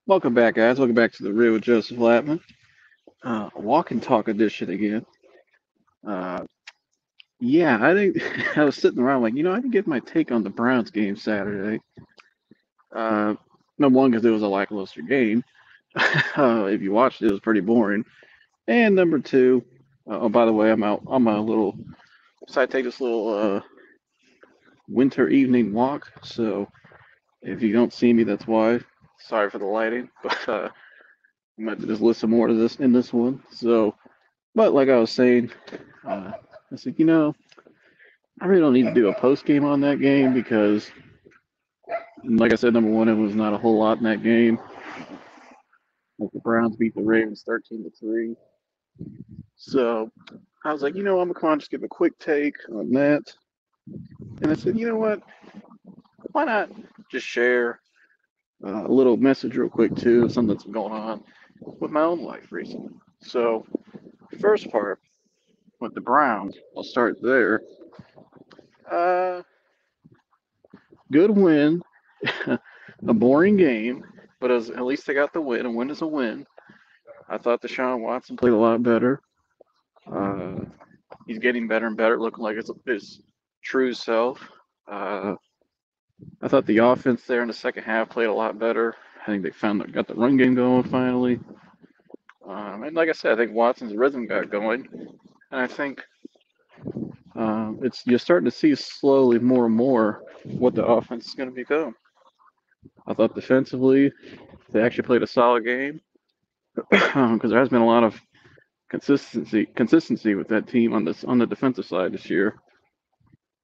Welcome back, guys. Welcome back to the Real with Joseph Lamtman. Walk and talk edition again. Uh, yeah, I think I was sitting around like, I can give my take on the Browns game Saturday. Uh, Number one, because it was a lackluster game. If you watched it, it was pretty boring. And number two, oh, by the way, I'm out on my little, so I take this little winter evening walk. So if you don't see me, that's why. Sorry for the lighting, but you might just listen more to this in this one. So, but like I was saying, I said, I really don't need to do a post game on that game because, like I said, number one, it was not a whole lot in that game. Like the Browns beat the Ravens 13-3. So I was like, I'm gonna just give a quick take on that. And I said, you know what? Why not just share a little message real quick too, of something that's been going on with my own life recently. So first part with the Browns, I'll start there. Uh, Good win. A boring game, but at least they got the win. A win is a win. I thought Deshaun Watson played a lot better. Uh, he's getting better and better, looking like his true self. Uh, I thought the offense there in the second half played a lot better. I think they got the run game going finally. And like I said, I think Watson's rhythm got going, and I think it's you're starting to see slowly more and more what the offense is going to become. I thought defensively they actually played a solid game because there has been a lot of consistency with that team on the defensive side this year.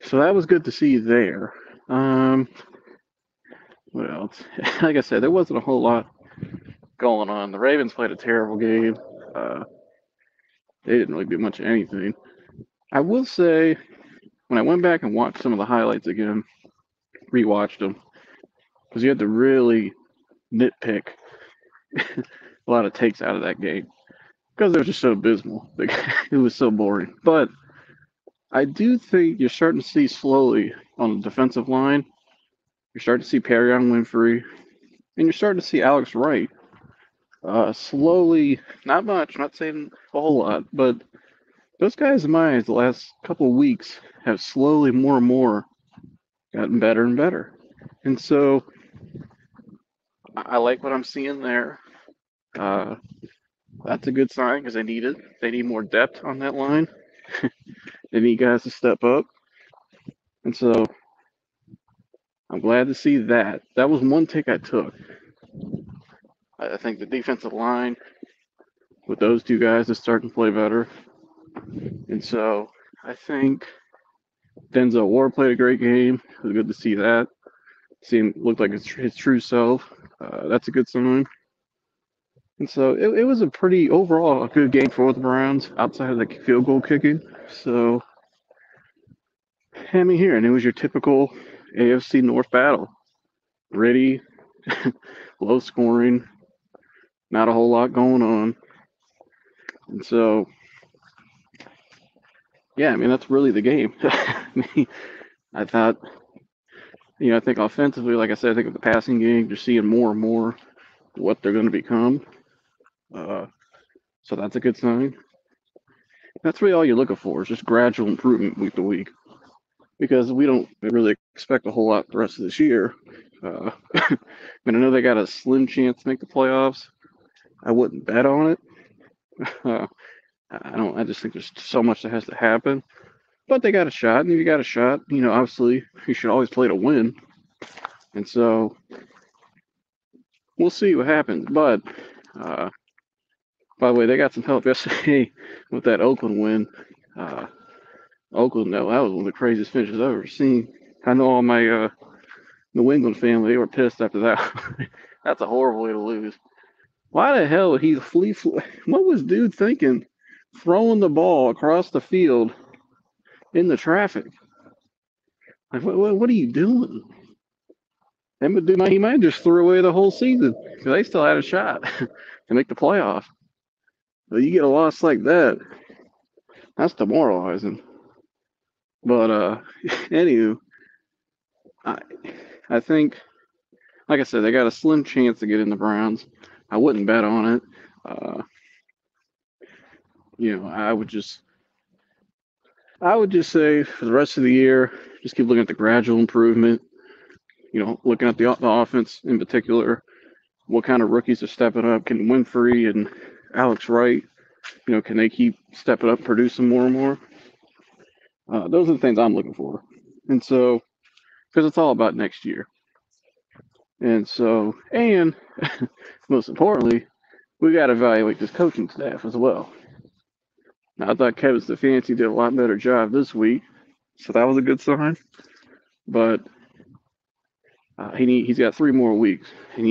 So that was good to see there. Um, what else? Like I said, there wasn't a whole lot going on. The Ravens played a terrible game. Uh, they didn't really do much of anything. I will say, when I went back and watched some of the highlights again, rewatched them, because you had to really nitpick a lot of takes out of that game because they were just so abysmal. It was so boring. But I do think you're starting to see slowly on the defensive line. You're starting to see Perry on Winfrey, and you're starting to see Alex Wright. Slowly, not much, not saying a whole lot, but those guys in my eyes the last couple of weeks have slowly more and more gotten better and better. And so I like what I'm seeing there. Uh, that's a good sign because they need it. They need more depth on that line. They need guys to step up. And so I'm glad to see that. That was one take I took. I think the defensive line with those two guys is starting to play better. And so I think Denzel Ward played a great game. It was good to see that. Looked like his true self. That's a good sign. And so it was a pretty overall a good game for the Browns outside of the field goal kicking. So I mean here, and it was your typical AFC North battle. Gritty, low scoring, not a whole lot going on. And so yeah, I mean that's really the game. I mean, I thought I think offensively, like I said, I think with the passing game, you're seeing more and more what they're going to become. Uh, so that's a good sign. That's really all you're looking for is just gradual improvement week to week because we don't really expect a whole lot the rest of this year. I mean, I know they got a slim chance to make the playoffs. I wouldn't bet on it. Uh, I don't. I just think there's so much that has to happen. But they got a shot, and if you got a shot, obviously you should always play to win. And so we'll see what happens. But uh, by the way, they got some help yesterday with that Oakland win. Uh, Oakland, no, that was one of the craziest finishes I've ever seen. I know all my New England family, they were pissed after that. That's a horrible way to lose. Why the hell would he flee? What was dude thinking? Throwing the ball across the field in the traffic. Like, what are you doing? He might just throw away the whole season because they still had a shot to make the playoff. But you get a loss like that, that's demoralizing. But anywho, I I think like I said, they got a slim chance to get in the Browns. I wouldn't bet on it. Uh, I would just say for the rest of the year, just keep looking at the gradual improvement. Looking at the offense in particular, what kind of rookies are stepping up? Can Winfrey and Alex Wright, can they keep stepping up, producing more and more? Those are the things I'm looking for. And so, because it's all about next year. And most importantly, we got to evaluate this coaching staff as well. Now, I thought Kevin Stefanski did a lot better job this week, so that was a good sign. But he's got 3 more weeks, and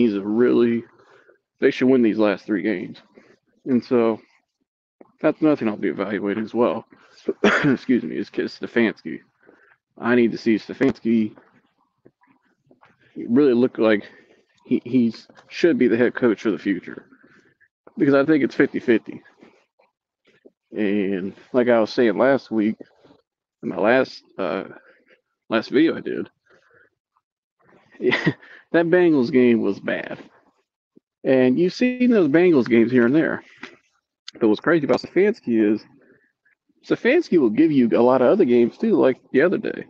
they should win these last 3 games. And so that's nothing I'll be evaluating as well. Excuse me, is Stefanski. I need to see Stefanski really look like he should be the head coach for the future, because I think it's 50-50. And like I was saying last week, in my last video I did, that Bengals game was bad. And you've seen those Bengals games here and there. But what's crazy about Stefanski is Stefanski will give you a lot of other games too, like the other day,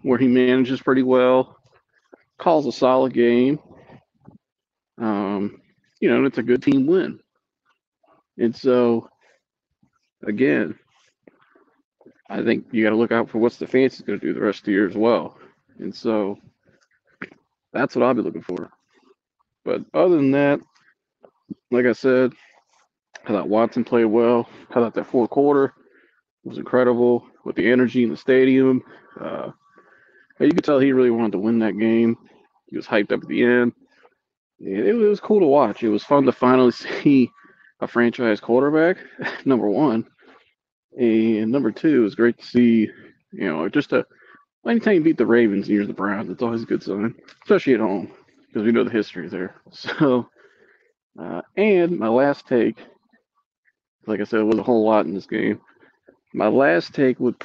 where he manages pretty well, calls a solid game. And it's a good team win. And so, again, I think you got to look out for what Stefanski's going to do the rest of the year as well. And so, that's what I'll be looking for. But other than that, like I said, I thought Watson played well. I thought that fourth quarter was incredible with the energy in the stadium. You could tell he really wanted to win that game. He was hyped up at the end. And it was cool to watch. It was fun to finally see a franchise quarterback, number one. And number two, it was great to see, anytime you beat the Ravens and you're the Browns, it's always a good sign, especially at home, because we know the history there. So, and my last take, like I said, it was a whole lot in this game. My last take would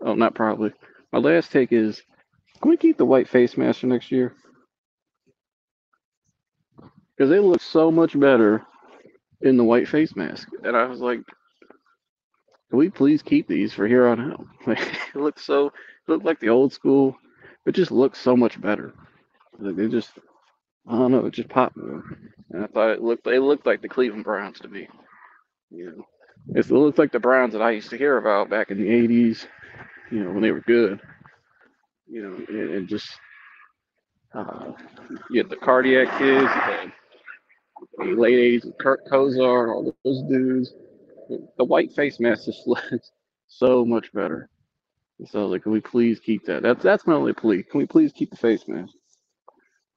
not probably, my last take is, can we keep the white face mask for next year? Because they look so much better in the white face mask. And I was like, can we please keep these for here on out? It looked like the old school. It just looks so much better. Like I don't know, it just popped more. And I thought it looked like the Cleveland Browns to me. It looked like the Browns that I used to hear about back in the 80s, when they were good. And just, you had the Cardiac Kids, the late 80s with Kurt Kozar and all those dudes. The white face mask just looks so much better. So I was like, can we please keep that? That's my only plea. Can we please keep the face mask?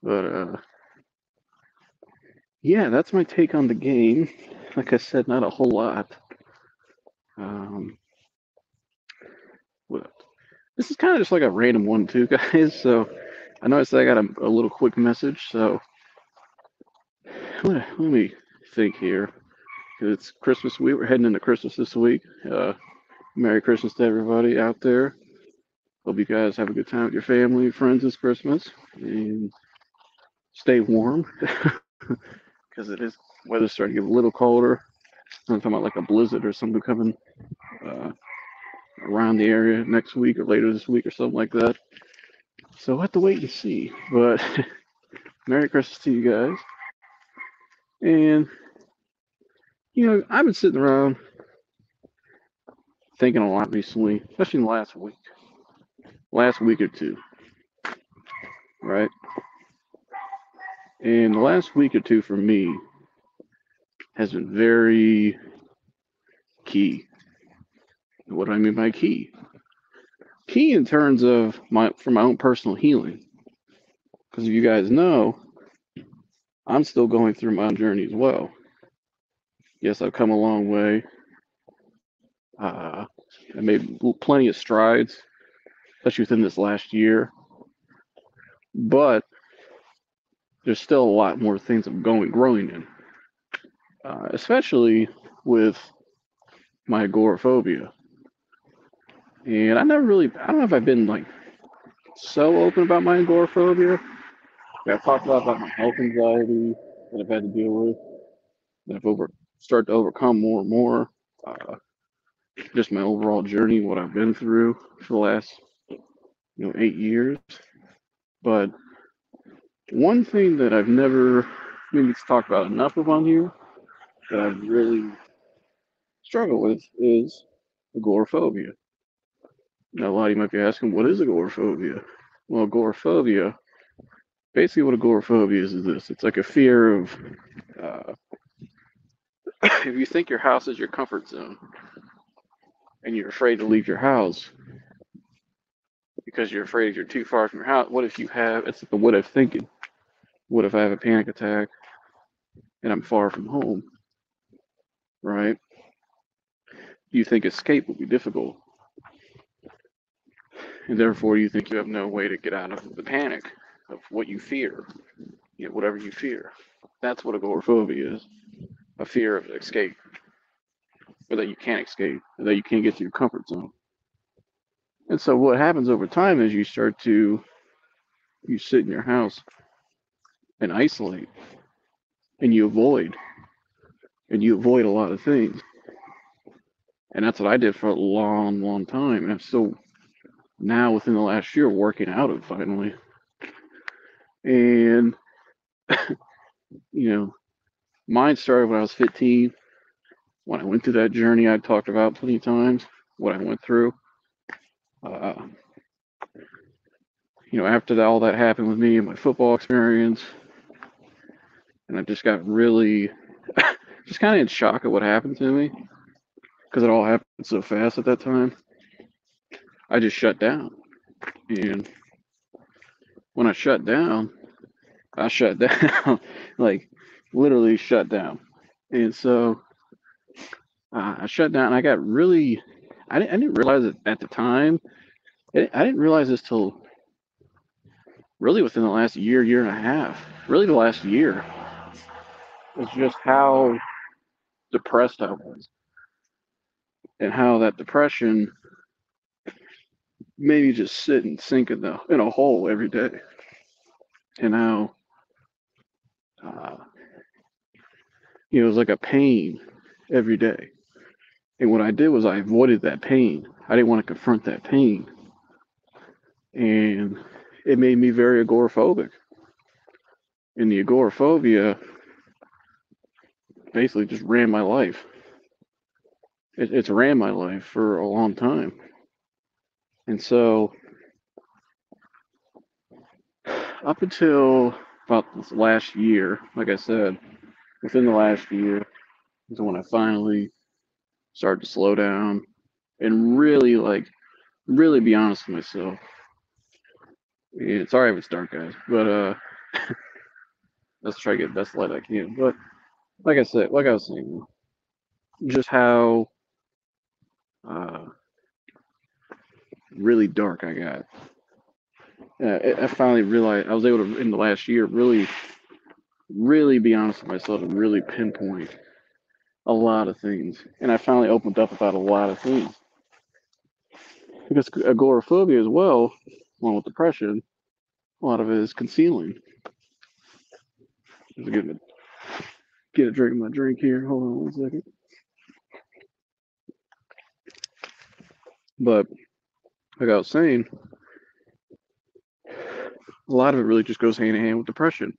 But yeah, that's my take on the game. Like I said, not a whole lot. This is kind of just like a random one too, guys. So I know I said I got a little quick message. So let me think here. It's Christmas week. We're heading into Christmas this week. Merry Christmas to everybody out there. Hope you guys have a good time with your family and friends this Christmas. And stay warm. Because weather's starting to get a little colder. I'm talking about like a blizzard or something coming around the area next week or later this week or something like that. So we'll have to wait and see. But Merry Christmas to you guys. And, I've been sitting around thinking a lot recently, especially in the last week or two, right? And the last week or two for me has been very key. What do I mean by key? Key in terms of for my own personal healing. Because if you guys know, I'm still going through my own journey as well. Yes, I've come a long way. I made plenty of strides, especially within this last year. But there's still a lot more things I'm growing in, especially with my agoraphobia. And I don't know if I've been like so open about my agoraphobia, I've talked a lot about my health anxiety that I've had to deal with, that started to overcome more and more. Uh, just my overall journey, what I've been through for the last 8 years. But one thing that I've never maybe talked about enough of on here that I've really struggled with is agoraphobia. Now, a lot of you might be asking, what is agoraphobia? Well, agoraphobia, basically what agoraphobia is this. It's like a fear of, uh, if you think your house is your comfort zone and you're afraid to leave your house because you're afraid you're too far from your house, what if you have, it's like the what if thinking. What if I have a panic attack and I'm far from home, right? You think escape will be difficult, and therefore you think you have no way to get out of the panic of what you fear, whatever you fear. That's what agoraphobia is, a fear of escape, or that you can't escape, or that you can't get to your comfort zone. And so what happens over time is you sit in your house and isolate, and you avoid a lot of things. And that's what I did for a long, long time. And I'm still now within the last year working out of finally. And you know, mine started when I was 15. When I went through that journey, I talked about plenty of times what I went through. Uh, after all that happened with me and my football experience, and I just got really, just kind of in shock at what happened to me because it all happened so fast at that time. I just shut down, and when I shut down, like literally shut down. And so I shut down. And I got really, I didn't realize it at the time. I didn't realize this till really within the last year, year and a half. Really, the last year. It's just how depressed I was, and how that depression made me just sit and sink in a hole every day, and how uh, it was like a pain every day. And what I did was I avoided that pain. I didn't want to confront that pain, and it made me very agoraphobic. And the agoraphobia basically just ran my life. It's ran my life for a long time. And so, up until about this last year, like I said, within the last year is when I finally started to slow down and really, really be honest with myself. Yeah, sorry if it's dark, guys, but let's try to get the best light I can. But like I was saying, just how uh, really dark I got. I finally realized I was able to, in the last year, really, really be honest with myself and really pinpoint a lot of things. And I finally opened up about a lot of things. Because agoraphobia as well, along with depression, a lot of it is concealing. Just get a drink of my drink here. Hold on one second. But like I was saying, a lot of it really just goes hand in hand with depression.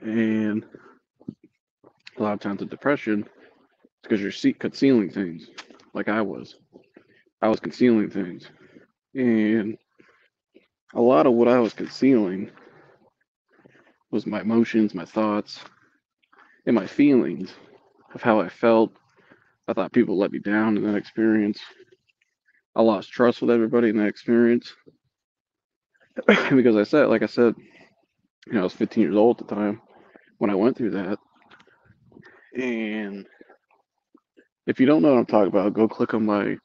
And a lot of times with depression, it's because you're concealing things, like I was. I was concealing things. And a lot of what I was concealing was my emotions, my thoughts, and my feelings of how I felt. I thought people let me down in that experience. I lost trust with everybody in that experience. Because like I said, I was 15 years old at the time when I went through that. And if you don't know what I'm talking about, go click on my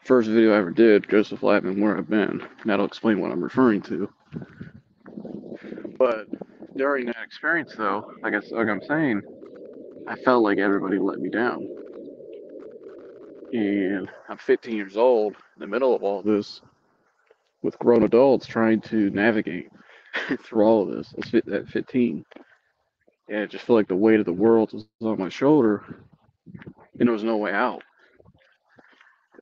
first video I ever did, Joseph Lamtman, Where I've Been. And that'll explain what I'm referring to. But during that experience, though, like I'm saying, I felt like everybody let me down. And I'm 15 years old, in the middle of all this, with grown adults trying to navigate. through all of this at 15. And it just felt like the weight of the world was on my shoulder, and there was no way out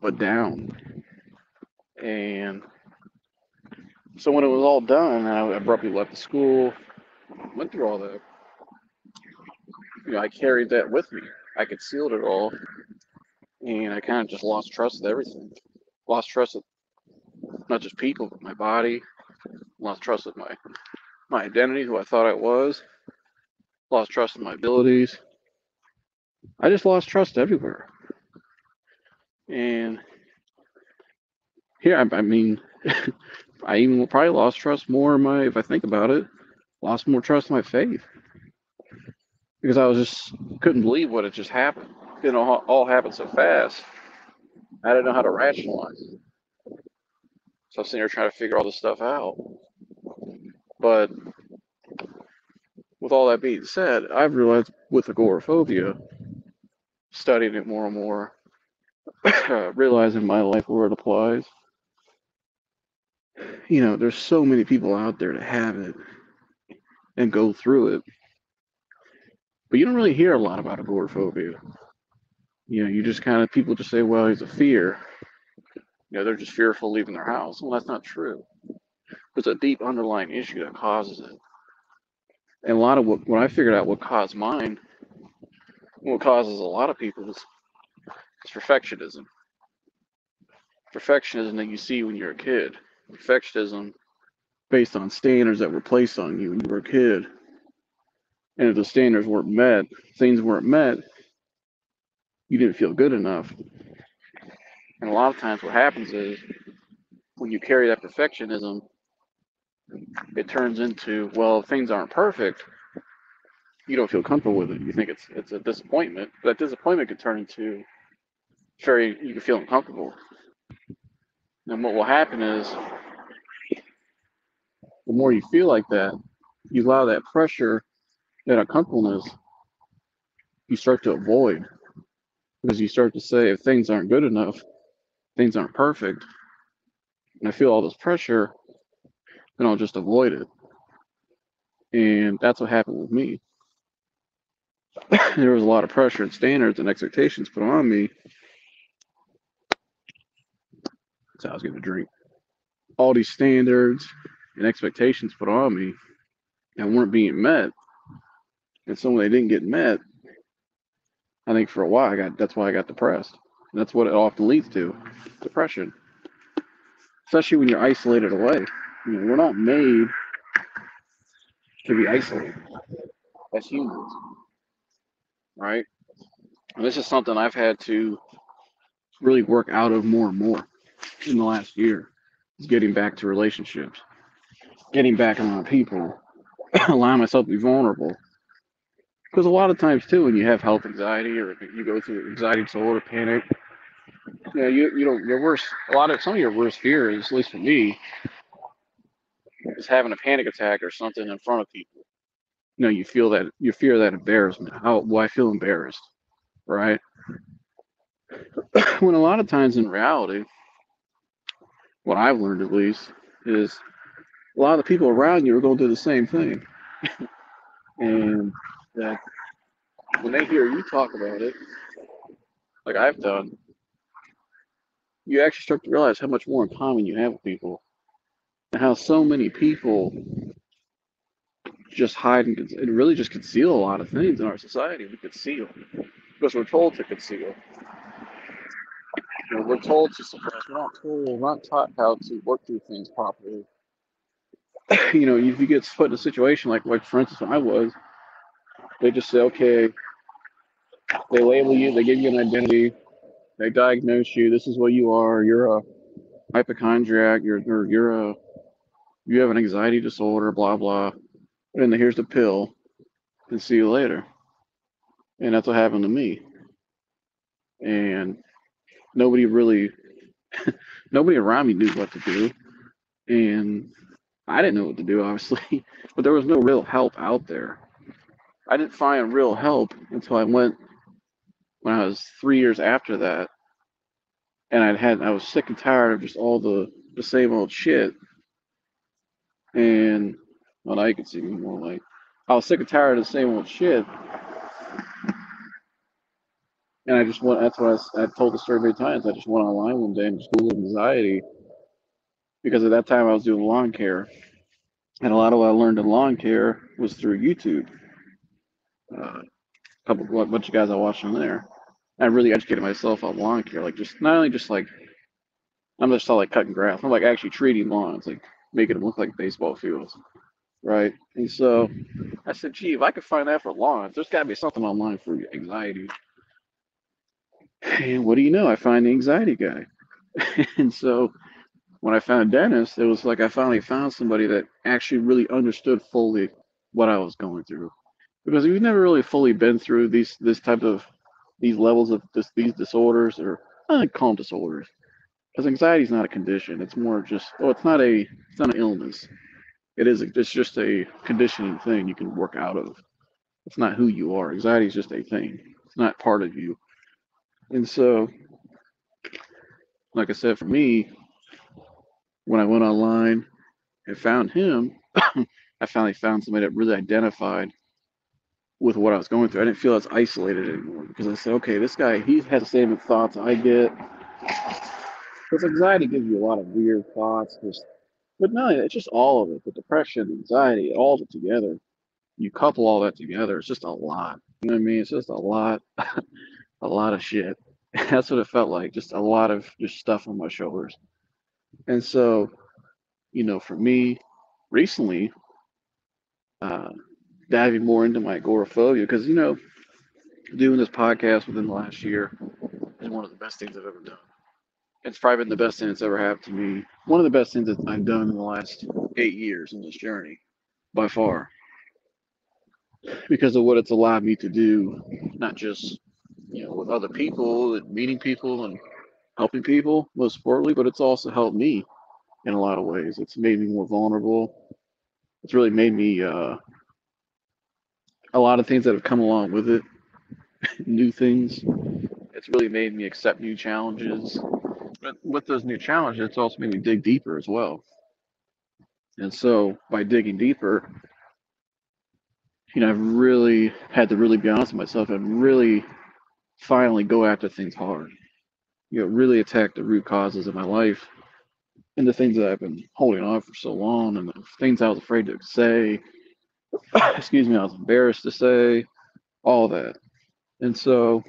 but down. And so when it was all done, and I abruptly left the school, went through all that, I carried that with me. I concealed it all, and I kind of just lost trust with everything. Lost trust with not just people, but my body. Lost trust with my identity, who I thought I was. Lost trust in my abilities. I just lost trust everywhere. And here, I mean, I even probably lost trust more in my, if I think about it, lost more trust in my faith because I was just couldn't believe what had just happened. All happened so fast. I didn't know how to rationalize it. So I was sitting here trying to figure all this stuff out. But with all that being said, I've realized with agoraphobia, studying it more and more, realizing my life where it applies, there's so many people out there to have it and go through it. But you don't really hear a lot about agoraphobia. You just kind of, people just say, well, he's a fear. They're just fearful leaving their house. Well, that's not true. There's a deep underlying issue that causes it. And a lot of when I figured out what caused mine, what causes a lot of people is perfectionism. Perfectionism that you see when you're a kid. Perfectionism based on standards that were placed on you when you were a kid. And if the standards weren't met, things weren't met, you didn't feel good enough. And a lot of times what happens is when you carry that perfectionism, it turns into, well, if things aren't perfect, you don't feel comfortable with it. You think it's a disappointment. But that disappointment could turn into you can feel uncomfortable. And what will happen is the more you feel like that, you allow that pressure, that uncomfortableness, you start to avoid. Because you start to say, if things aren't good enough, things aren't perfect, and I feel all this pressure, then I'll just avoid it. And that's what happened with me. There was a lot of pressure and standards and expectations put on me. So I was getting a drink. All these standards and expectations put on me and weren't being met. And so when they didn't get met, I think for a while that's why I got depressed. And that's what it often leads to, depression. Especially when you're isolated away. We're not made to be isolated as humans, right? And this is something I've had to really work out of more and more in the last year. Is getting back to relationships, getting back around people, allowing myself to be vulnerable. Because a lot of times too, when you have health anxiety or you go through anxiety disorder, panic, your worst, some of your worst fears, at least for me, is having a panic attack or something in front of people. You fear that embarrassment. How will I feel embarrassed, right? When a lot of times in reality, what I've learned at least is a lot of the people around you are going to do the same thing, and that when they hear you talk about it, like I've done, you actually start to realize how much more in common you have with people, and how so many people just hide and really just conceal a lot of things in our society. We conceal because we're told to conceal. We're told to suppress. We're not taught how to work through things properly. If you get put in a situation like for instance, when I was, they just say, okay, they label you, they give you an identity, they diagnose you. This is what you are. You're a hypochondriac. You have an anxiety disorder. Blah blah. And then here's the pill, and see you later. And that's what happened to me. And nobody really, nobody around me knew what to do, and I didn't know what to do, obviously. But there was no real help out there. I didn't find real help until I went when I was 3 years after that, and I was sick and tired of just all the same old shit, and Well, now you can see me more like I was sick and tired of the same old shit, and I just went. That's what I told the story many times. I just went online one day and just Googled anxiety because at that time I was doing lawn care, and a lot of what I learned in lawn care was through YouTube. A couple, a bunch of guys I watched on there. I really educated myself on lawn care, like just not only just like I'm just not like cutting grass. I'm like actually treating lawns, like making them look like baseball fields, right? And so I said, gee, if I could find that for lawns, there's got to be something online for anxiety. And what do you know? I find the anxiety guy. And so when I found a dentist, it was like I finally found somebody that actually really understood fully what I was going through. Because we've never really fully been through this type of these levels of these disorders, or I don't call them disorders. Because anxiety is not a condition. It's more just it's not an illness. It's just a conditioning thing you can work out of. It's not who you are. Anxiety is just a thing. It's not part of you. And so, like I said, for me, when I went online and found him, I finally found somebody that really identified with what I was going through. I didn't feel as isolated anymore because I said, okay, this guy, he has the same thoughts I get. Because anxiety gives you a lot of weird thoughts, but no, it's just all of it. The depression, anxiety, all of it together. You couple all that together, it's just a lot. You know what I mean? It's just a lot of shit. That's what it felt like, just a lot of just stuff on my shoulders. And so, for me, recently, uh, diving more into my agoraphobia, because, doing this podcast within the last year is one of the best things I've ever done. It's probably been the best thing that's ever happened to me. One of the best things that I've done in the last 8 years in this journey, by far, because of what it's allowed me to do, not just, with other people and meeting people and helping people, most importantly, but it's also helped me in a lot of ways. It's made me more vulnerable. It's really made me a lot of things that have come along with it, new things. It's really made me accept new challenges. But with those new challenges, it's also made me dig deeper as well. And so by digging deeper, I've really had to really be honest with myself and really finally go after things hard. Really attack the root causes of my life and the things that I've been holding on for so long and the things I was afraid to say, excuse me, I was embarrassed to say, all that. And so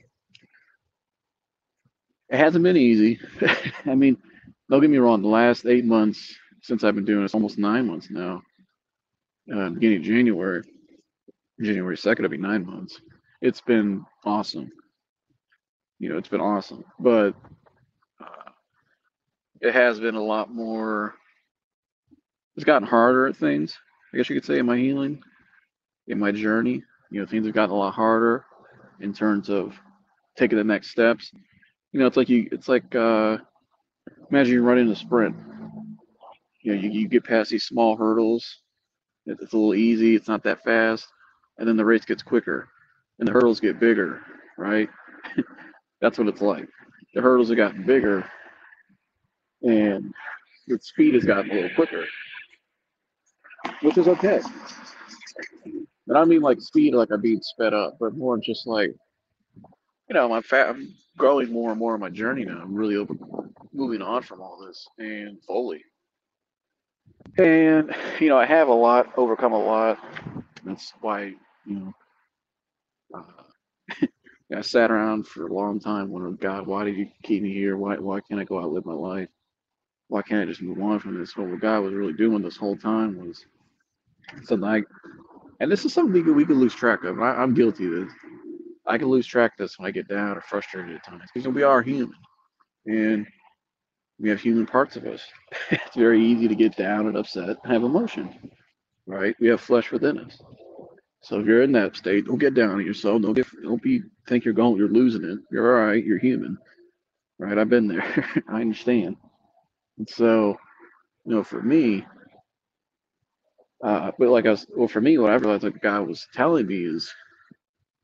it hasn't been easy. I mean, don't get me wrong, the last 8 months since I've been doing this, almost 9 months now, beginning of January 2nd, it'll be 9 months. It's been awesome. It's been awesome. But uh, it has been a lot more, it's gotten harder at things, I guess you could say, in my healing, in my journey. Things have gotten a lot harder in terms of taking the next steps. It's like imagine you're running a sprint. You get past these small hurdles. It's a little easy. It's not that fast, and then the race gets quicker, and the hurdles get bigger. Right? That's what it's like. The hurdles have gotten bigger, and the speed has gotten a little quicker, which is okay. And I don't mean like speed like I'm being sped up, but more just like I'm growing more and more on my journey now. I'm really moving on from all this and fully. And I have overcome a lot. That's why you know uh, I sat around for a long time wondering, God, why did you keep me here? Why can't I go out and live my life? Why can't I just move on from this? What God was really doing this whole time was something and this is something we can lose track of. I'm guilty of this. I can lose track of this when I get down or frustrated at times because we are human and we have human parts of us. It's very easy to get down and upset and have emotion, right? We have flesh within us. So if you're in that state, don't get down on yourself. Don't be think you're losing it. You're all right. You're human, right? I've been there. I understand. And so, for me, but like for me, what I realized like God was telling me is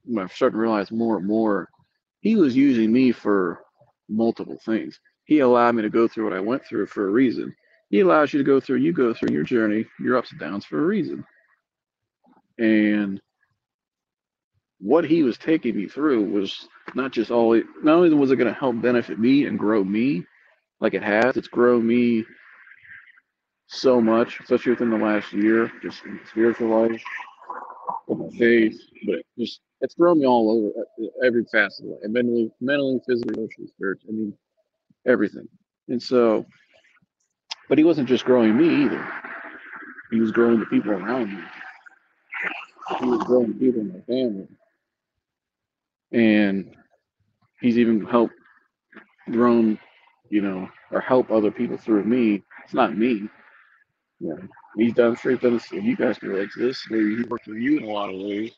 when I'm starting to realize more and more, He was using me for multiple things. He allowed me to go through what I went through for a reason. He allows you to go through your journey, your ups and downs for a reason. And what he was taking me through was not just all, not only was it going to help benefit me and grow me like it has, it's grown me so much, especially within the last year, just in spiritual life, with my faith, but it's grown me all over every facet of life, mentally, physically, emotionally, spiritually. I mean, everything. And so, but he wasn't just growing me either. He was growing the people around me. He was growing the people in my family, and he's even helped grown, or help other people through me. It's not me. You know, he's done straight done this. You guys can relate to this. Maybe he worked with you in a lot of ways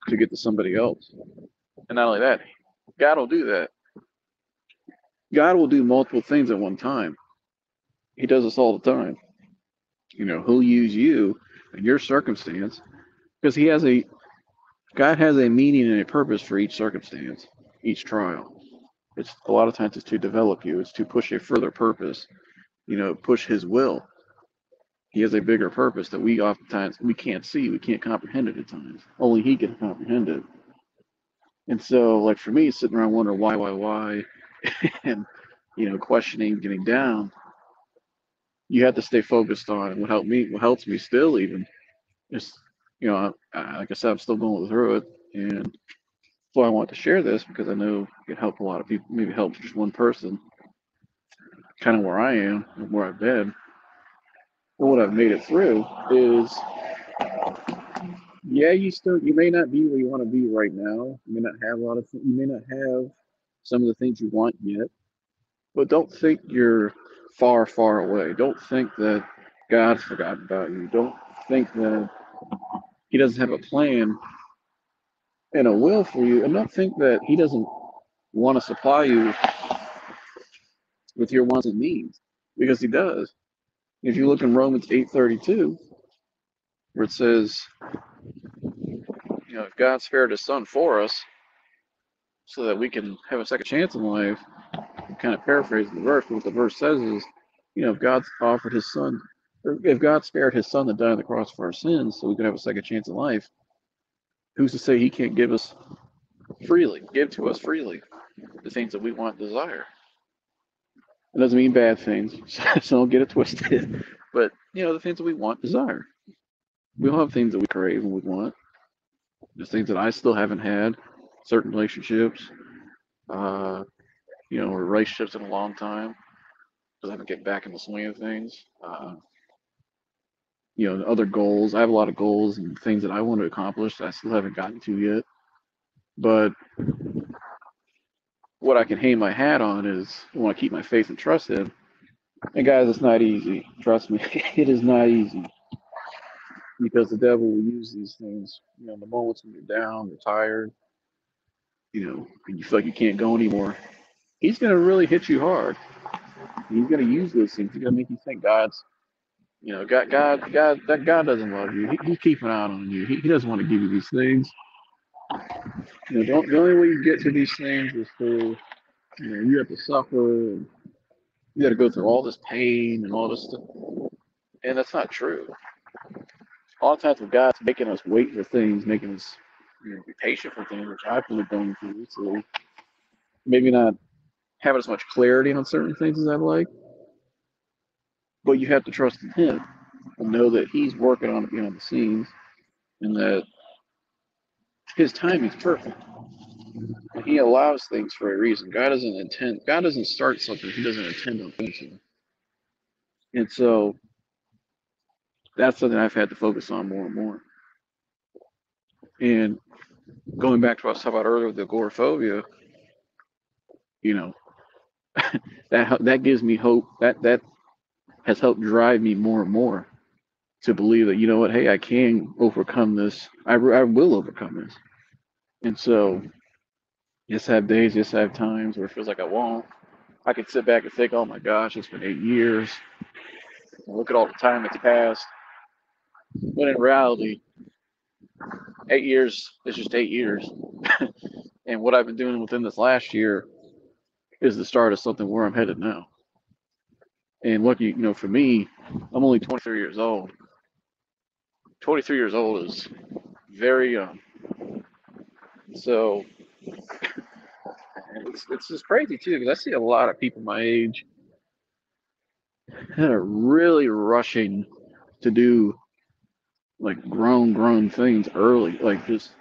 to get to somebody else. And not only that, God will do that. God will do multiple things at one time. He does this all the time. He'll use you and your circumstance because God has a meaning and a purpose for each circumstance, each trial. It's a lot of times it's to develop you. It's to push a further purpose. Push His will. He has a bigger purpose that we oftentimes we can't see, we can't comprehend it at times. Only He can comprehend it. And so, like for me, sitting around wondering why, and questioning, getting down, you have to stay focused on what helps me still even is, like I said, I'm still going through it, and so I want to share this because I know it can help a lot of people, maybe help just one person, kind of where I am and where I've been. And what I've made it through is, yeah, you may not be where you want to be right now. You may not have you may not have some of the things you want yet, but don't think you're far, far away. Don't think that God's forgotten about you. Don't think that He doesn't have a plan and a will for you, and don't think that He doesn't want to supply you with your wants and needs, because He does. If you look in Romans 8:32, where it says, if God spared His Son for us so that we can have a second chance in life, I'm kind of paraphrasing the verse, but what the verse says is, if God offered His Son, or if God spared His Son to die on the cross for our sins so we could have a second chance in life, who's to say He can't give to us freely the things that we want and desire? It doesn't mean bad things, so don't get it twisted. But, the things that we want, desire. We all have things that we crave and we want. There's things that I still haven't had, certain relationships, uh, or relationships in a long time, because I haven't get back in the swing of things. Other goals. I have a lot of goals and things that I want to accomplish that I still haven't gotten to yet. But what I can hang my hat on is I want to keep my faith and trust Him. And guys, it's not easy. Trust me, it is not easy, because the devil will use these things. The moments when you're down, you're tired, and you feel like you can't go anymore. He's gonna really hit you hard. He's gonna use those things. He's gonna make you think that God doesn't love you. He's keeping an eye on you. He doesn't want to give you these things. The only way you get to these things is through, you have to suffer, and you got to go through all this pain and all this stuff. And that's not true. A lot of times with God's making us wait for things, making us, be patient for things, which I've been going through. So maybe not having as much clarity on certain things as I'd like, but you have to trust in Him and know that He's working on it behind the scenes, and that His timing's perfect. And He allows things for a reason. God doesn't start something He doesn't intend on finishing. And so that's something I've had to focus on more and more. And going back to what I was talking about earlier with the agoraphobia, you know, that gives me hope. That has helped drive me more and more to believe that, what, hey, I can overcome this. I will overcome this. And so, yes, I have days, yes, I have times where it feels like I won't. I could sit back and think, oh my gosh, it's been 8 years. And look at all the time that's passed. But in reality, 8 years is just 8 years. And what I've been doing within this last year is the start of something where I'm headed now. And lucky, for me, I'm only 23 years old. 23 years old is very young. So it's just crazy too, because I see a lot of people my age that are really rushing to do like grown things early, like just.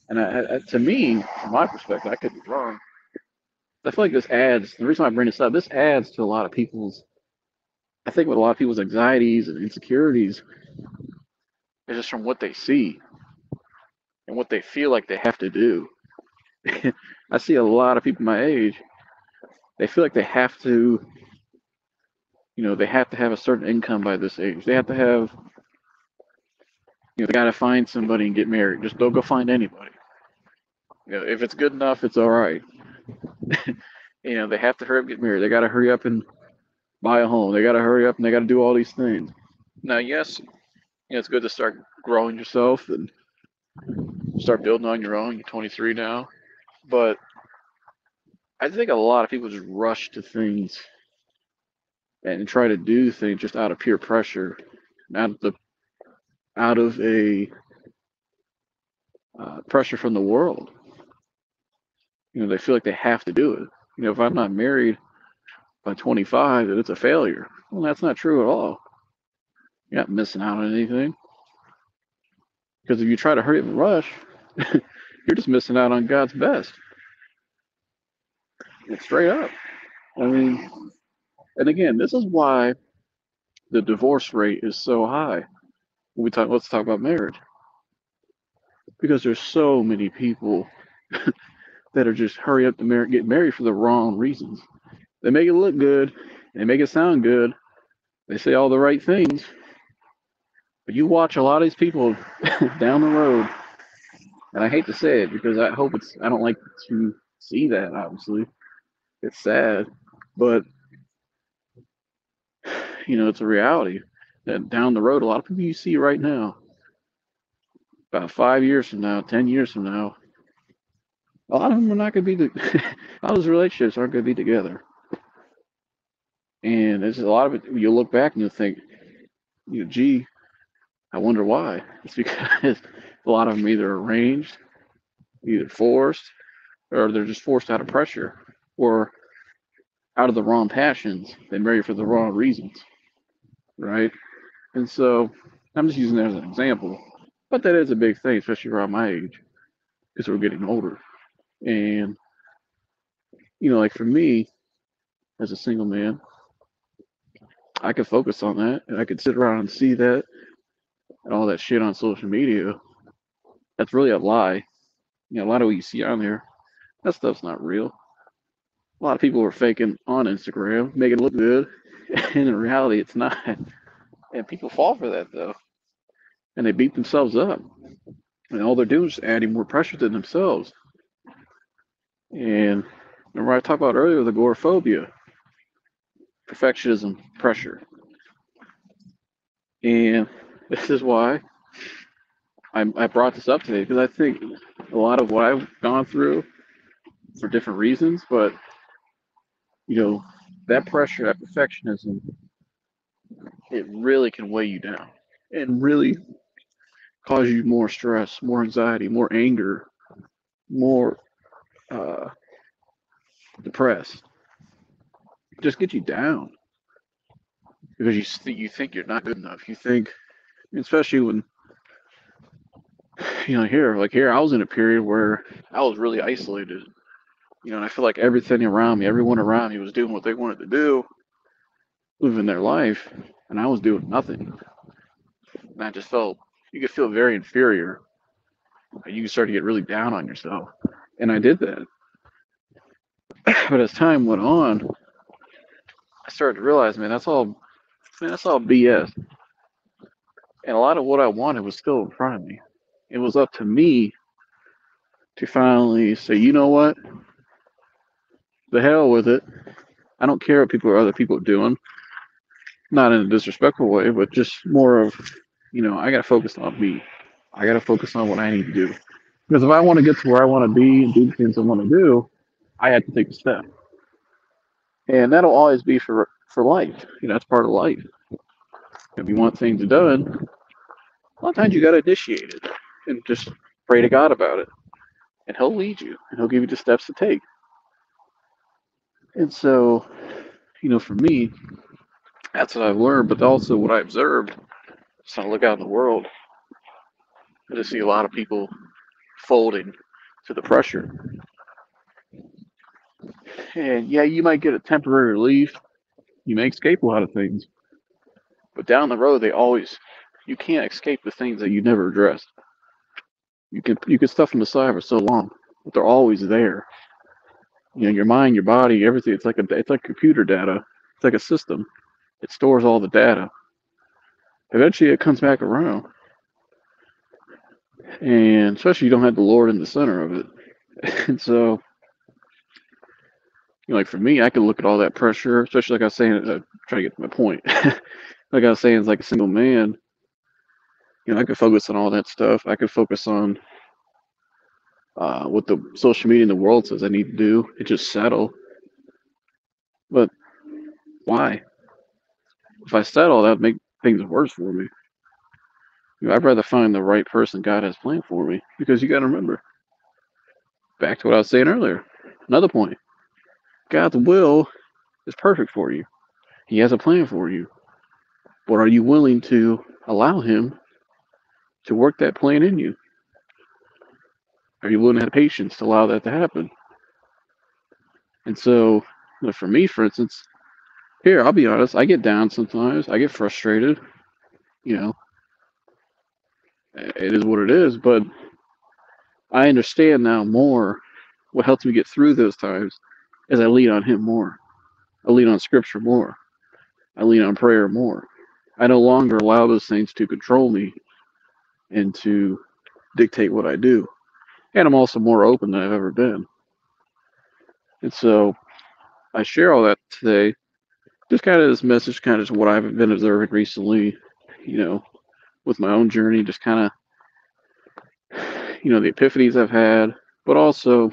And to me, from my perspective, I could be wrong. I feel like this adds. The reason why I bring this up, this adds to a lot of people's. I think with a lot of people's anxieties and insecurities is just from what they see and what they feel like they have to do. I see a lot of people my age. They feel like they have to, they have to have a certain income by this age. They have to have, they got to find somebody and get married. Just don't go find anybody. If it's good enough, it's all right. They have to hurry up and get married. They got to hurry up and buy a home. They got to hurry up and they got to do all these things. Now, yes, it's good to start growing yourself and start building on your own. You're 23 now, but I think a lot of people just rush to things and try to do things just out of peer pressure, out of a pressure from the world. They feel like they have to do it. If I'm not married by 25, then it's a failure. Well, that's not true at all. You're not missing out on anything. Because if you try to hurry up and rush, you're just missing out on God's best. It's straight up. I mean, and again, this is why the divorce rate is so high. Let's talk about marriage. Because there's so many people that are just hurry up to get married for the wrong reasons. They make it look good, they make it sound good, they say all the right things, but you watch a lot of these people down the road, and I hate to say it because I don't like to see that, obviously. It's sad, but it's a reality that down the road, a lot of people you see right now, about 5 years from now, 10 years from now, a lot of them are not going to be, a lot of those relationships aren't going to be together. And there's a lot of it, you'll look back and you'll think, gee, I wonder why. It's because a lot of them either arranged, either forced, or they're just forced out of pressure, or out of the wrong passions. They marry for the wrong reasons, right? And so I'm just using that as an example, but that is a big thing, especially around my age, because we're getting older. And like for me, as a single man, I could focus on that, and I could sit around and see that and all that shit on social media. That's really a lie. A lot of what you see on there, that stuff's not real. A lot of people are faking on Instagram, making it look good, and in reality, it's not. And people fall for that though, and they beat themselves up, and all they're doing is adding more pressure to themselves. And remember I talked about earlier the agoraphobia, perfectionism, pressure, and this is why I brought this up today, because I think a lot of what I've gone through for different reasons, but that pressure, that perfectionism, it really can weigh you down and really cause you more stress, more anxiety, more anger, more depressed. Just get you down because you think you're not good enough. You think, especially when here I was in a period where I was really isolated. And I feel like everything around me, everyone around me was doing what they wanted to do, living their life, and I was doing nothing. And I just you could feel very inferior. You could start to get really down on yourself. And I did that. But as time went on, I started to realize, that's all BS. And a lot of what I wanted was still in front of me. It was up to me to finally say, you know what? The hell with it. I don't care what other people are doing. Not in a disrespectful way, but just more of, I got to focus on me. I got to focus on what I need to do. Because if I want to get to where I want to be and do the things I want to do, I have to take a step. And that'll always be for life. That's part of life. If you want things done, A lot of times you got to initiate it and just pray to God about it, and He'll lead you and He'll give you the steps to take. And so, for me, that's what I've learned, but also what I observed. So I look out in the world, I just see a lot of people folding to the pressure. And yeah, you might get a temporary relief. You may escape a lot of things, but down the road, you can't escape the things that you never addressed. You can stuff them aside for so long, but they're always there. Your mind, your body, everything. It's like computer data. It's like a system. It stores all the data. Eventually, it comes back around, and especially you don't have the Lord in the center of it. And so, like for me, I could look at all that pressure, especially like I was saying, trying to get to my point. Like I was saying, as like a single man, I could focus on all that stuff. I could focus on what the social media in the world says I need to do and just settle. But why? If I settle, that would make things worse for me. I'd rather find the right person God has planned for me, because you got to remember, back to what I was saying earlier. Another point: God's will is perfect for you. He has a plan for you. But are you willing to allow Him to work that plan in you? Are you willing to have patience to allow that to happen? And so, for me, for instance, here, I'll be honest, I get down sometimes. I get frustrated. You know, it is what it is. But I understand now more. What helps me get through those times is I lean on Him more. I lean on Scripture more. I lean on prayer more. I no longer allow those things to control me and to dictate what I do. And I'm also more open than I've ever been. And so I share all that today. Just kind of this message, kind of just what I've been observing recently, with my own journey, just kind of, the epiphanies I've had, but also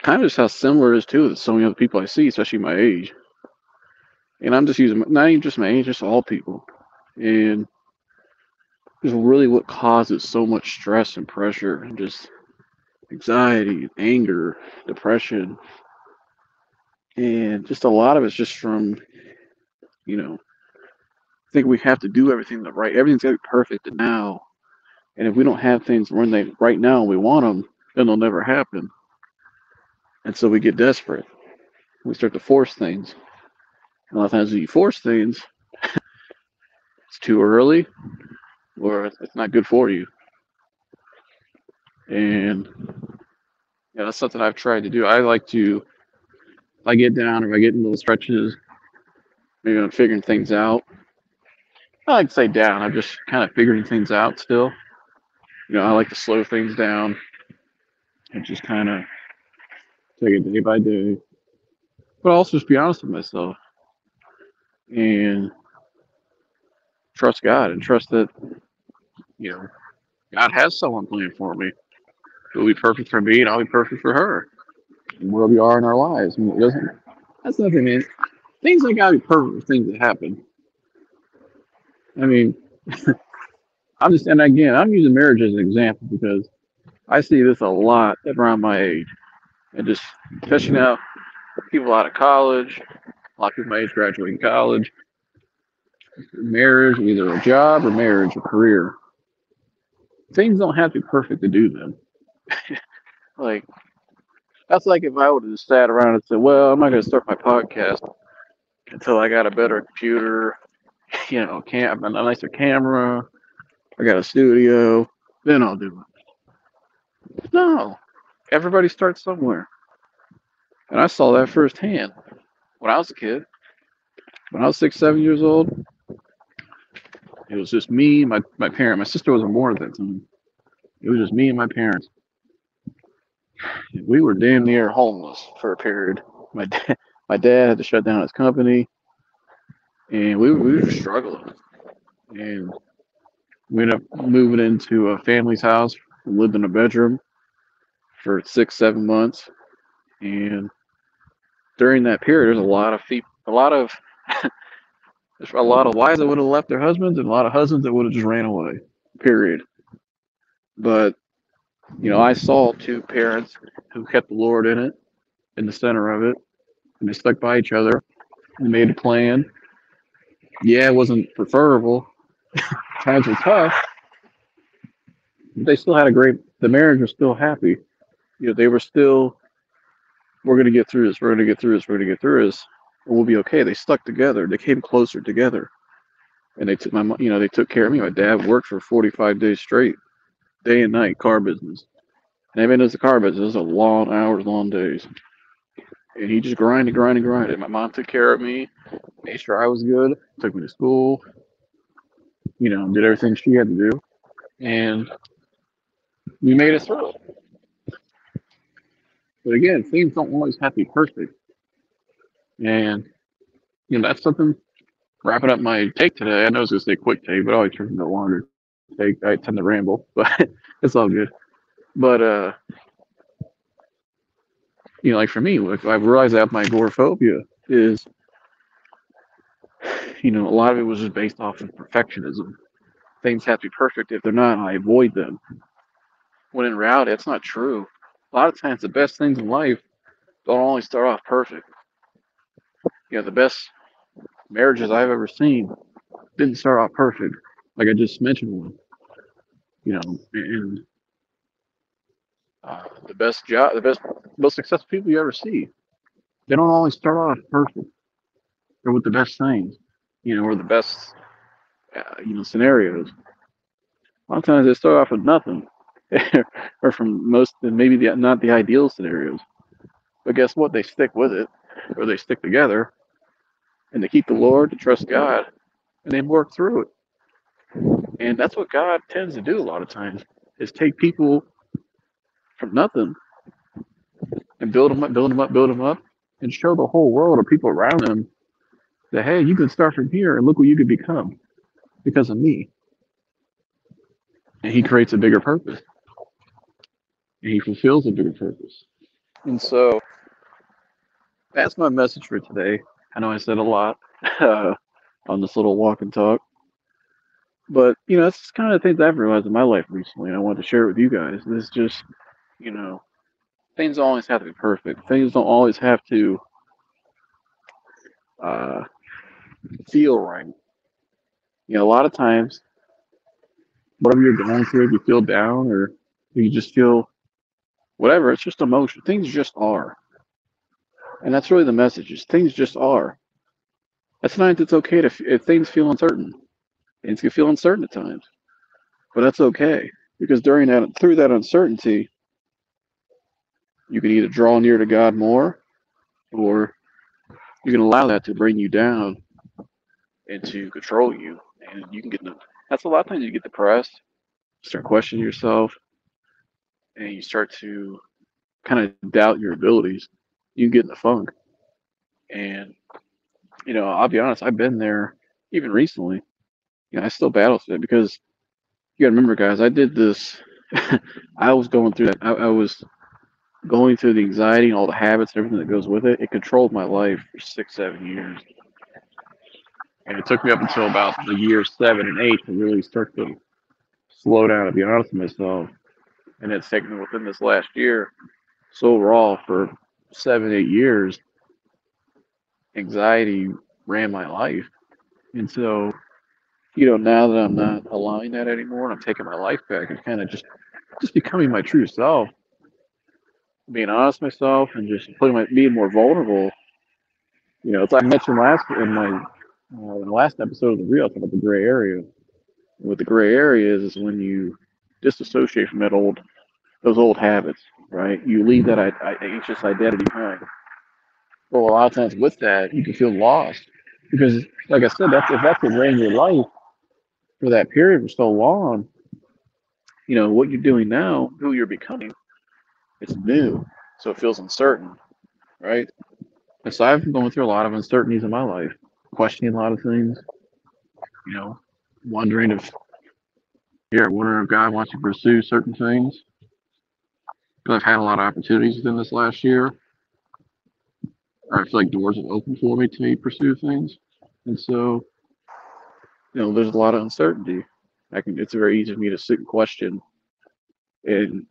kind of just how similar it is too with so many other people I see, especially my age. And I'm just using, not even just my age, just all people. And just really what causes so much stress and pressure and just anxiety, anger, depression. And just a lot of it's just from, I think we have to do everything everything's got to be perfect now. And if we don't have things when they right now and we want them, then they'll never happen. And so we get desperate. We start to force things. And a lot of times when you force things, it's too early or it's not good for you. And that's something I've tried to do. If I get down, if I get in little stretches, maybe I'm figuring things out. I like to say down. I'm just kind of figuring things out still. I like to slow things down and just kind of take it day by day. But also just be honest with myself and trust God and trust that, God has someone planned for me. It'll be perfect for me and I'll be perfect for her. And where we are in our lives. And that's nothing, man. Things ain't gotta be perfect for things that happen. I mean, and again, I'm using marriage as an example because I see this a lot around my age. And just, especially now, people out of college, a lot of people my age graduating college, marriage, either a job or marriage or career. Things don't have to be perfect to do them. Like, that's like if I would have just sat around and said, well, I'm not going to start my podcast until I got a better computer, a nicer camera, I got a studio, then I'll do it. No, everybody starts somewhere. And I saw that firsthand when I was a kid. When I was 6, 7 years old, it was just me, my parent. My sister wasn't born at that time. It was just me and my parents. We were damn near homeless for a period. My dad had to shut down his company, and we were struggling. And we ended up moving into a family's house and lived in a bedroom for 6, 7 months. And during that period, there's a lot of There's a lot of wives that would have left their husbands and a lot of husbands that would have just ran away. Period. But, I saw two parents who kept the Lord in it, in the center of it, and they stuck by each other and made a plan. Yeah, it wasn't preferable. Times were tough, but they still had the marriage was still happy. They were still, we're going to get through this, we're going to get through this, we're going to get through this, and we'll be okay. They stuck together. They came closer together. And they took they took care of me. My dad worked for 45 days straight, day and night, car business. And everyone knows the car business. Those are long hours, long days. And he just grinded, grinded, grinded. My mom took care of me, made sure I was good, took me to school, did everything she had to do. And we made it through. But again, things don't always have to be perfect. And, that's something, wrapping up my take today. I know it's going to stay a quick take, but I always turn into a longer take. I tend to ramble, but it's all good. But, like for me, like I've realized that my agoraphobia is, a lot of it was just based off of perfectionism. Things have to be perfect. If they're not, I avoid them. When in reality, that's not true. A lot of times, the best things in life don't always start off perfect. The best marriages I've ever seen didn't start off perfect. Like I just mentioned one. And the best, most successful people you ever see, they don't always start off perfect. Or with the best things, or the best, scenarios. A lot of times they start off with nothing, or from maybe not the ideal scenarios. But guess what? They stick with it, or they stick together, and they keep the Lord, to trust God, and they work through it. And that's what God tends to do a lot of times, is take people from nothing and build them up, build them up, build them up, and show the whole world or people around them that, hey, you can start from here and look what you could become because of me. And he creates a bigger purpose. And he fulfills a bigger purpose. And so that's my message for today. I know I said a lot on this little walk and talk. But, that's just kind of the things I've realized in my life recently. And I wanted to share it with you guys. This is just, things don't always have to be perfect. Things don't always have to uh, feel right. A lot of times, whatever you're going through, if you feel down or you just feel whatever, it's just emotion. Things just are. And that's really the message, is things just are. At times it's okay if things feel uncertain. Things can feel uncertain at times. But that's okay. Because through that uncertainty, you can either draw near to God more, or you can allow that to bring you down and to control you. And you can that's a lot of times you get depressed, start questioning yourself, and you start to kind of doubt your abilities. You get in the funk. And, I'll be honest, I've been there even recently. I still battle with it because you gotta remember, guys, I did this. I was going through that. I was going through the anxiety and all the habits and everything that goes with it. It controlled my life for 6, 7 years. And it took me up until about the year 7 and 8 to really start to slow down and be honest with myself. And it's taken me within this last year. So overall, for 7, 8 years, anxiety ran my life. And so, now that I'm not allowing that anymore and I'm taking my life back and kind of just becoming my true self, being honest with myself and just being more vulnerable. As I mentioned in the last episode of the reel, I talked about the gray area. What the gray area is when you disassociate from those old habits, right? You leave that anxious identity behind. Well, a lot of times with that, you can feel lost because, like I said, if that's what ran your life for that period for so long, what you're doing now, who you're becoming, it's new, so it feels uncertain, right? And so I've been going through a lot of uncertainties in my life, questioning a lot of things, you know, wondering wondering if God wants to pursue certain things. Because I've had a lot of opportunities within this last year. Or I feel like doors have opened for me to pursue things. And so, there's a lot of uncertainty. It's very easy for me to sit and question and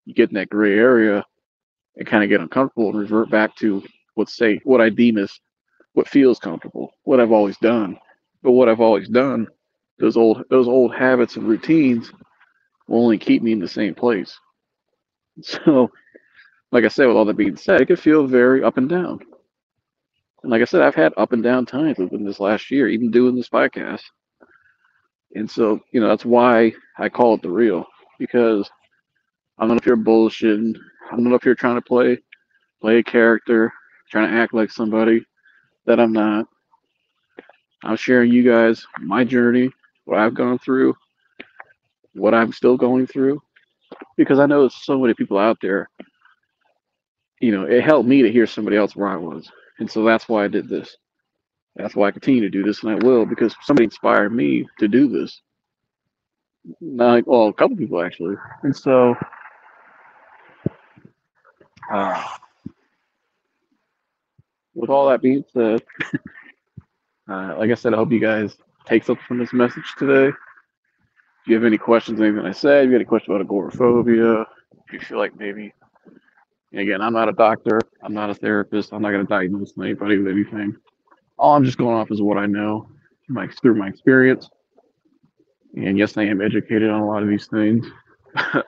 you get in that gray area and kind of get uncomfortable and revert back to what I deem as what feels comfortable, what I've always done. But what I've always done, those old habits and routines will only keep me in the same place. So, like I said, with all that being said, it could feel very up and down. And like I said, I've had up and down times within this last year, even doing this podcast. And so, that's why I call it the real, because I'm not up here bullshitting. I'm not up here trying to play a character, trying to act like somebody that I'm not. I'm sharing you guys my journey, what I've gone through, what I'm still going through, because I know there's so many people out there. It helped me to hear somebody else where I was. And so that's why I did this. That's why I continue to do this, and I will, because somebody inspired me to do this. Not, well, a couple people actually. And so, uh, with all that being said, like I said, I hope you guys take something from this message today. If you have any questions, anything I said, if you have any questions about agoraphobia, if you feel like maybe, again, I'm not a doctor, I'm not a therapist, I'm not going to diagnose anybody with anything. All I'm just going off is what I know through my experience. And yes, I am educated on a lot of these things. I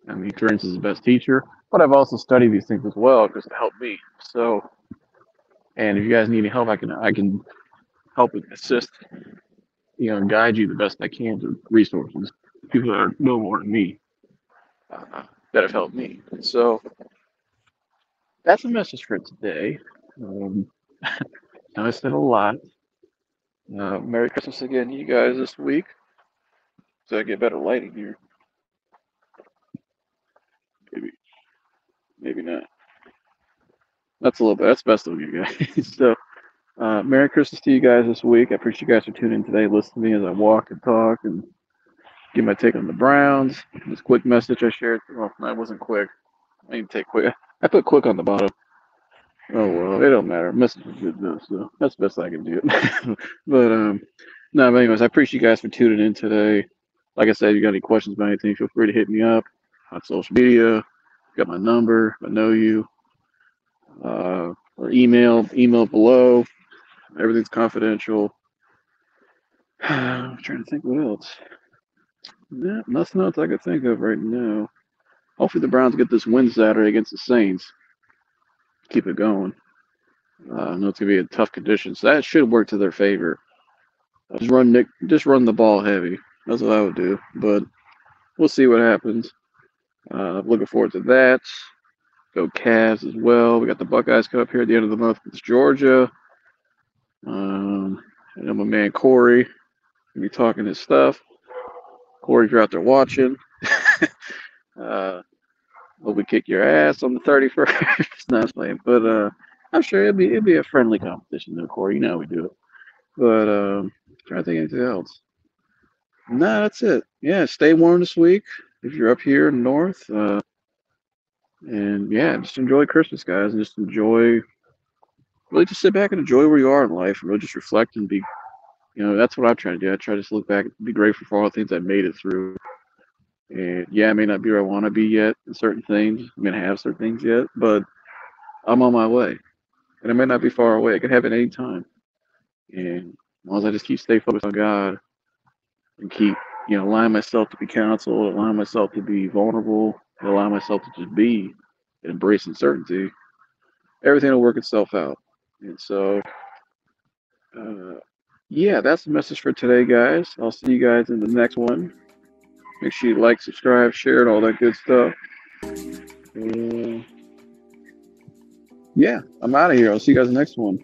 mean, experience is the best teacher, but I've also studied these things as well because it helped me. So, and if you guys need any help, I can help and assist, and guide you the best I can to resources, people that are no more than me, that have helped me. So that's a message for today. Um, I said a lot. Merry Christmas again, to you guys, this week. So I get better lighting here. Maybe, maybe not. That's a little bit. That's best of you guys. So, Merry Christmas to you guys this week. I appreciate you guys for tuning in today, listening to me as I walk and talk and give my take on the Browns. This quick message I shared. Well, that wasn't quick. I need to take quick. I put quick on the bottom. Oh well, it don't matter. Message is good though, so that's the best I can do. But no. But anyways, I appreciate you guys for tuning in today. Like I said, if you got any questions about anything, feel free to hit me up on social media. You got my number. I know you. Or email below. Everything's confidential. I'm trying to think what else. Yeah, nothing else I could think of right now. Hopefully the Browns get this win Saturday against the Saints. Keep it going. I know it's gonna be a tough condition, so that should work to their favor. Just run the ball heavy. That's what I would do. But we'll see what happens. Looking forward to that. Go Cavs as well. We got the Buckeyes come up here at the end of the month against Georgia. And my man Corey gonna be talking his stuff. Corey, if you're out there watching, hope we kick your ass on the 31st. Not playing, but I'm sure it'll be a friendly competition, though, Corey. You know how we do it. But trying to think of anything else. No, that's it. Yeah, stay warm this week if you're up here in the north. And yeah, just enjoy Christmas, guys, and just really just sit back and enjoy where you are in life, and really just reflect and be. That's what I'm trying to do. I try to just look back and be grateful for all the things I made it through. And yeah, I may not be where I want to be yet in certain things. I may not have certain things yet, but I'm on my way. And it may not be far away. It could happen any time. And as long as I just keep stay focused on God and keep, allowing myself to be counseled, allowing myself to be vulnerable, allowing myself to just be and embrace uncertainty, everything will work itself out. And so, uh, yeah, that's the message for today, guys. I'll see you guys in the next one. Make sure you like, subscribe, share, and all that good stuff. Yeah, I'm out of here. I'll see you guys in the next one.